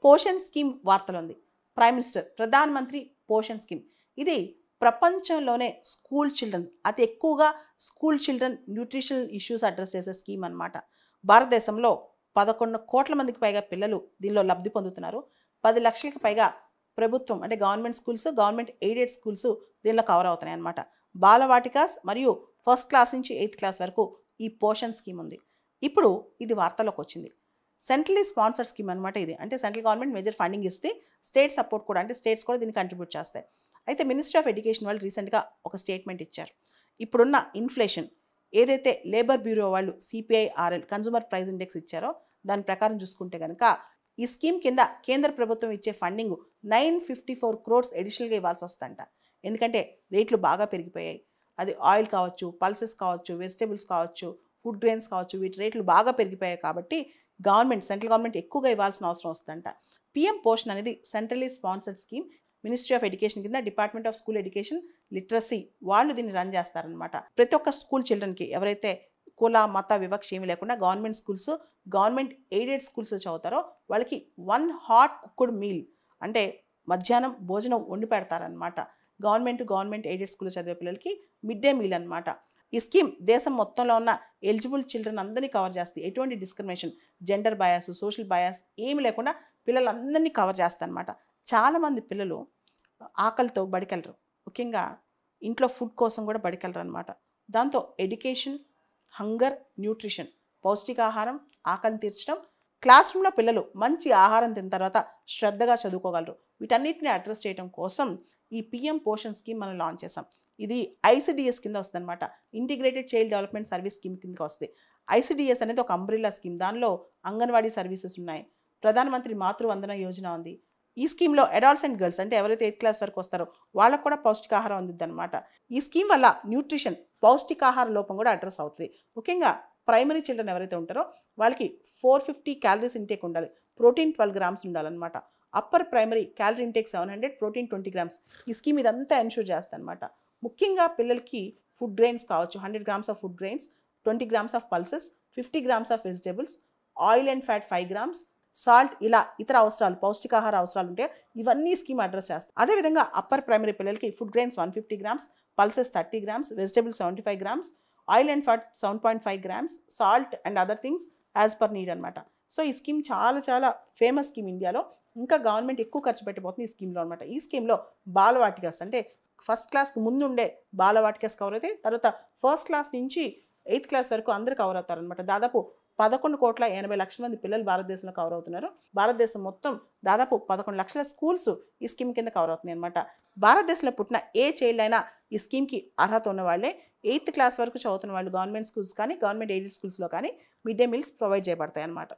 Poshan scheme వార్తలో ఉంది. Prime minister Pradhan Mantri Poshan scheme. ఇది ప్రపంచంలోనే స్కూల్ చిల్డ్రన్ అతి ఎక్కువగా school children nutritional issues address చేసే స్కీమ్ అన్నమాట. భారతదేశంలో 11 కోట్ల మందికి పైగా పిల్లలు దీనిలో లబ్ధి పొందుతున్నారు. 10 లక్షలకు పైగా ప్రభుత్వం అంటే government schools, government aided schools దీనిలో కవర్ అవుతున్నాయి అన్నమాట. బాలవాటికాస్ మరియు ఫస్ట్ క్లాస్ నుంచి 8th క్లాస్ వరకు ఈ పోషణ్ స్కీమ్ ఉంది. ఇప్పుడు ఇది వార్తల్లోకి వచ్చింది. సెంట్రలీ స్పాన్సర్డ్ స్కీమ్ అనమాట ఇది. అంటే సెంట్రల్ గవర్నమెంట్ మేజర్ ఫండింగ్ ఇస్తే స్టేట్ సపోర్ట్ కూడా, అంటే స్టేట్స్ కూడా దీన్ని కంట్రిబ్యూట్ చేస్తాయి. అయితే మినిస్ట్రీ ఆఫ్ ఎడ్యుకేషన్ వాళ్ళు రీసెంట్గా ఒక స్టేట్మెంట్ ఇచ్చారు. ఇప్పుడున్న ఇన్ఫ్లేషన్ ఏదైతే లేబర్ బ్యూరో వాళ్ళు CPI-RL కన్జ్యూమర్ ప్రైస్ ఇండెక్స్ ఇచ్చారో దాని ప్రకారం చూసుకుంటే కనుక ఈ స్కీమ్ కింద కేంద్ర ప్రభుత్వం ఇచ్చే ఫండింగ్ 954 crores అడిషనల్గా ఇవ్వాల్సి వస్తుందంట. ఎందుకంటే రేట్లు బాగా పెరిగిపోయాయి. అది ఆయిల్ కావచ్చు, పల్సెస్ కావచ్చు, వెజిటేబుల్స్ కావచ్చు, ఫుడ్ గ్రెయిన్స్ కావచ్చు, వీటి రేట్లు బాగా పెరిగిపోయాయి కాబట్టి సెంట్రల్ గవర్నమెంట్ ఎక్కువగా ఇవ్వాల్సిన అవసరం వస్తుందంట. PM పోషణ్ అనేది centrally sponsored scheme. Ministry of education కింద department of school education literacy వాళ్ళు దీన్ని రన్ చేస్తారనమాట. ప్రతి ఒక్క స్కూల్ చిల్డ్రన్కి ఎవరైతే కుల మత వివక్ష ఏమి లేకుండా గవర్నమెంట్ స్కూల్స్, గవర్నమెంట్ ఎయిడెడ్ స్కూల్స్లో చదువుతారో వాళ్ళకి 1 హాట్ కుక్డ్ మీల్ అంటే మధ్యాహ్నం భోజనం వండి పెడతారనమాట. గవర్నమెంట్ ఎయిడెడ్ స్కూల్లో చదివే పిల్లలకి మిడ్ డే మీల్ అనమాట. ఈ స్కీమ్ దేశం మొత్తంలో ఉన్న ఎలిజిబుల్ చిల్డ్రన్ అందరినీ కవర్ చేస్తుంది. ఎటువంటి discrimination, gender bias, social bias ఏమి లేకుండా పిల్లలందరినీ కవర్ చేస్తుంది అనమాట. చాలామంది పిల్లలు ఆకలితో బడికెళ్ళరు. ముఖ్యంగా ఇంట్లో ఫుడ్ కోసం కూడా బడికెళ్ళరు అనమాట. దాంతో ఎడ్యుకేషన్, హంగర్, న్యూట్రిషన్, పౌష్టికాహారం, ఆకలిని తీర్చడం, క్లాస్ రూమ్లో పిల్లలు మంచి ఆహారం తిన్న తర్వాత శ్రద్ధగా చదువుకోగలరు. వీటన్నిటిని అడ్రస్ చేయడం కోసం ఈ PM పోషణ్ స్కీమ్ మనం లాంచ్ చేసాం. ఇది ICDS కింద వస్తుంది అనమాట. Integrated child development service scheme కిందకి వస్తుంది. ICDS అనేది ఒక అంబ్రిల్లా స్కీమ్. దానిలో అంగన్వాడీ సర్వీసెస్ ఉన్నాయి, ప్రధానమంత్రి మాతృవందన యోజన ఉంది. ఈ స్కీమ్లో అడల్ట్స్ అండ్ గర్ల్స్ అంటే ఎవరైతే 8th క్లాస్ వరకు వస్తారో వాళ్ళకు కూడా పౌష్టికాహారం అందిద్ది అనమాట. ఈ స్కీమ్ వల్ల న్యూట్రిషన్, పౌష్టికాహార లోపం కూడా అడ్రస్ అవుతుంది. ముఖ్యంగా ప్రైమరీ చిల్డ్రన్ ఎవరైతే ఉంటారో వాళ్ళకి 450 క్యాలరీస్ ఇంటేక్ ఉండాలి, ప్రోటీన్ 12 grams ఉండాలన్నమాట. Upper primary calorie intake 700, protein 20 grams. ఈ స్కీమ్ ఇదంతా ఎన్షూర్ చేస్తుంది అనమాట. ముఖ్యంగా పిల్లలకి ఫుడ్ గ్రెయిన్స్ కావచ్చు, 100 grams of food grains, 20 grams of pulses, 50 grams of vegetables, oil and fat 5 grams, salt, ఇలా ఇతర అవసరాలు, పౌష్టికాహార అవసరాలు ఉంటే ఇవన్నీ స్కీమ్ అడ్రస్ చేస్తాయి. అదేవిధంగా అప్పర్ ప్రైమరీ పిల్లలకి food grains 150 grams, pulses 30 grams, vegetables 75 grams, oil and fat 7.5 grams, salt and other things as per need అనమాట. సో ఈ స్కీమ్ చాలా చాలా ఫేమస్ స్కీమ్ ఇండియాలో. ఇంకా గవర్నమెంట్ ఎక్కువ ఖర్చు పెట్టబోతుంది ఈ స్కీమ్లో అనమాట. ఈ స్కీమ్లో బాలవాటికాస్ అంటే ఫస్ట్ క్లాస్కి ముందు ఉండే బాలవాటికాస్ కవర్ అవుతాయి. తర్వాత ఫస్ట్ క్లాస్ నుంచి 8th క్లాస్ వరకు అందరూ కవర్ అవుతారనమాట. దాదాపు 11,80,00,000 మంది పిల్లలు భారతదేశంలో కవర్ అవుతున్నారు. భారతదేశం మొత్తం దాదాపు 11 లక్షల స్కూల్స్ ఈ స్కీమ్ కింద కవర్ అవుతున్నాయి అనమాట. భారతదేశంలో పుట్టిన ఏ చైల్డ్ అయినా ఈ స్కీమ్కి అర్హత ఉన్న వాళ్ళే. 8th క్లాస్ వరకు చదువుతున్న వాళ్ళు గవర్నమెంట్ స్కూల్స్ కానీ, గవర్నమెంట్ ఎయిడెడ్ స్కూల్స్లో కానీ మిడ్ డే మీల్స్ ప్రొవైడ్ చేయబడతాయి అన్నమాట.